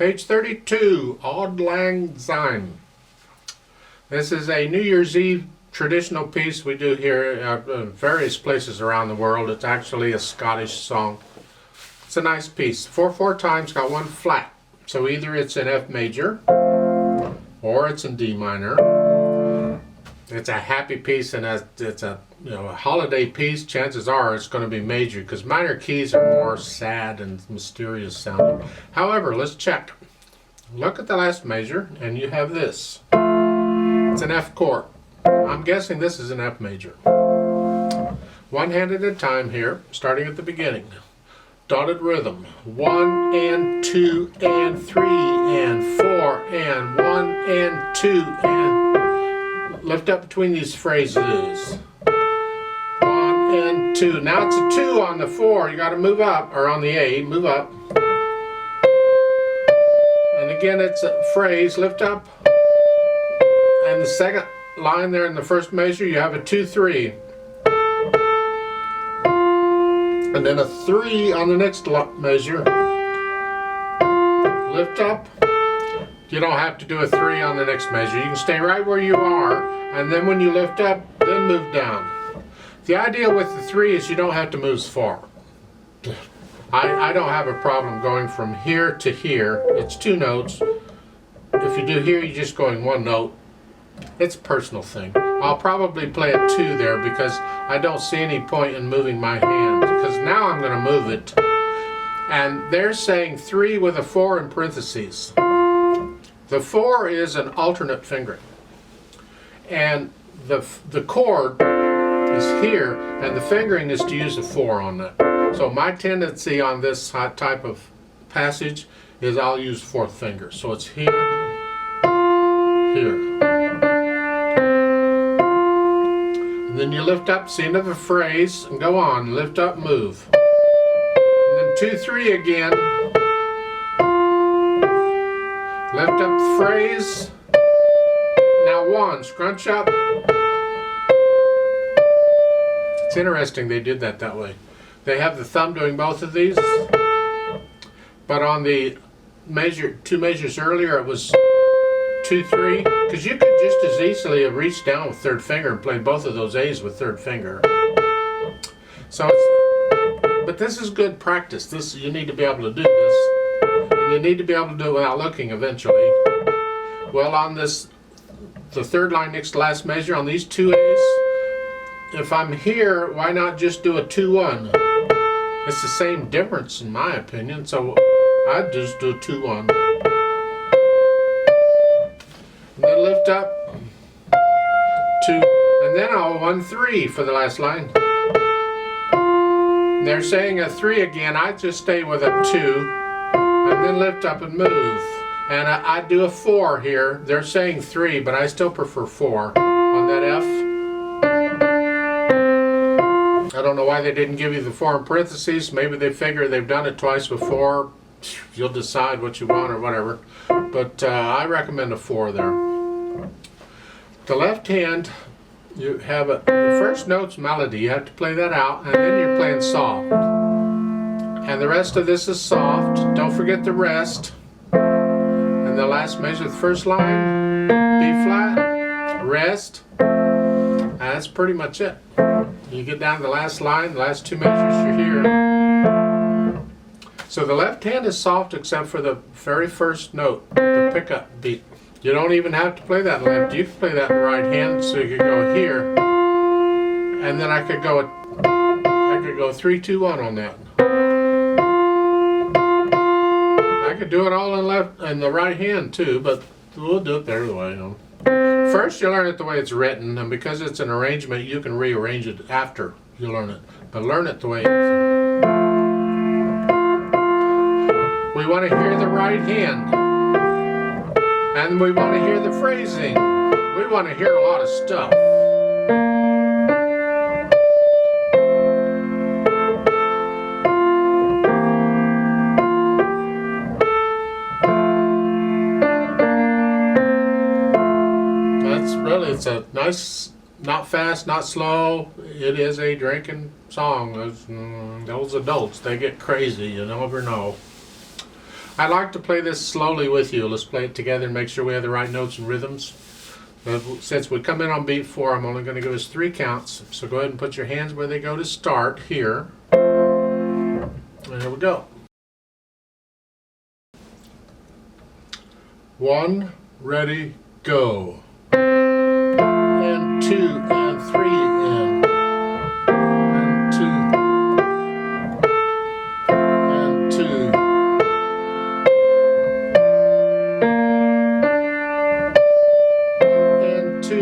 Page 32, Auld Lang Syne. This is a New Year's Eve traditional piece we do here at various places around the world. It's actually a Scottish song. It's a nice piece. 4/4 times, got one flat. So either it's in F major or it's in D minor. It's a happy piece, and it's a a holiday piece. Chances are it's going to be major because minor keys are more sad and mysterious sounding. However, let's check. Look at the last measure, and you have this. It's an F chord. I'm guessing this is an F major. One hand at a time here, starting at the beginning. Dotted rhythm. 1 and 2 and 3 and 4 and 1 and 2 and lift up between these phrases. 1 and 2. Now it's a 2 on the 4. You got to move up, or on the A, move up. And again, it's a phrase, lift up. And the second line there in the first measure, you have a 2-3. And then a 3 on the next measure. Lift up. You don't have to do a 3 on the next measure. You can stay right where you are, and then when you lift up, then move down. The idea with the 3 is you don't have to move as far. I don't have a problem going from here to here. It's 2 notes. If you do here, you're just going 1 note. It's a personal thing. I'll probably play a 2 there because I don't see any point in moving my hand, because now I'm going to move it. And they're saying 3 with a 4 in parentheses. The 4 is an alternate fingering. And the chord is here, and the fingering is to use a 4 on that. So my tendency on this type of passage is I'll use 4th finger. So it's here, here. And then you lift up, see another phrase, and go on. Lift up, move. And then 2-3 again. Lift up the phrase. Now 1, scrunch up. It's interesting they did that way. They have the thumb doing both of these, but on the 2 measures earlier it was 2-3, because you could just as easily have reached down with 3rd finger and played both of those A's with 3rd finger. So but this is good practice. You need to be able to do this, and you need to be able to do it without looking eventually. Well, on the 3rd line next to last measure, on these 2 A's, if I'm here, why not just do a 2-1? It's the same difference in my opinion, so I'd just do a 2-1. And then lift up, 2, and then I'll 1-3 for the last line. And they're saying a 3 again. I just stay with a 2, and then lift up and move. And I do a 4 here. They're saying 3, but I still prefer 4 on that F. I don't know why they didn't give you the 4 in parentheses. Maybe they figure they've done it twice before. You'll decide what you want or whatever. But I recommend a 4 there. The left hand, you have the first note's melody. You have to play that out, and then you're playing soft. And the rest of this is soft. Don't forget the rest. And the last measure, the first line, B flat, rest. That's pretty much it. You get down to the last line, the last 2 measures, you're here. So the left hand is soft except for the very first note, the pickup beat. You don't even have to play that in left. You can play that in the right hand, so you could go here. And then I could go 3-2-1 on that. I could do it all in the right hand too, but we'll do it the other way. First, you learn it the way it's written, and because it's an arrangement, you can rearrange it after you learn it. But learn it the way it is. We want to hear the right hand, and we want to hear the phrasing. We want to hear a lot of stuff. It's a nice, not fast, not slow. It is a drinking song. Those adults, they get crazy. You never know. I like to play this slowly with you. Let's play it together and make sure we have the right notes and rhythms. But since we come in on beat 4, I'm only going to give us 3 counts. So go ahead and put your hands where they go to start here. And here we go. 1, ready, go. And 2, and 3, and 2, and 2. And 2,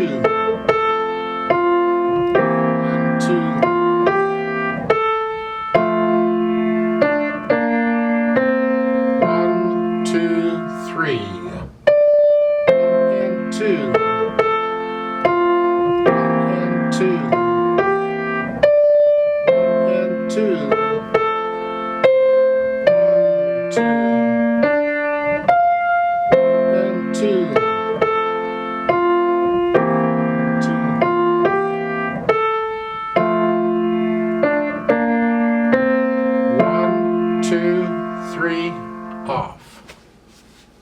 and 2. 1, 2, 3. And 2. And 2. And 2. 1, 2. And 2. 1, 2, 3, off.